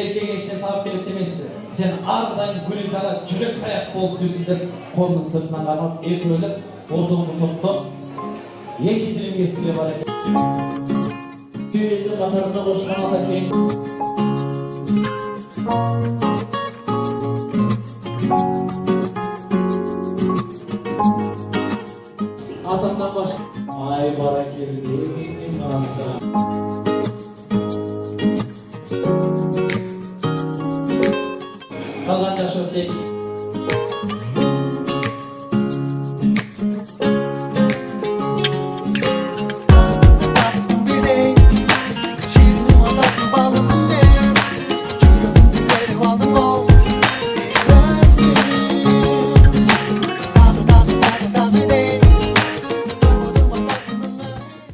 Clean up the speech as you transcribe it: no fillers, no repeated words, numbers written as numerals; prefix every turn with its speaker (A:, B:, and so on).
A: Berke gençler tavuk etmesi. Sen ardından Gülizar'a çürek ayak bol düzüldür. Kolunun sırtından karmak ev öyle. Ordumu tuttu. Yeki dilim kesiliyor var. Düğüldü katarına koşman atakayım. Atamdan başka. Ay barak girdi. Anasını. Kalan yaşasın.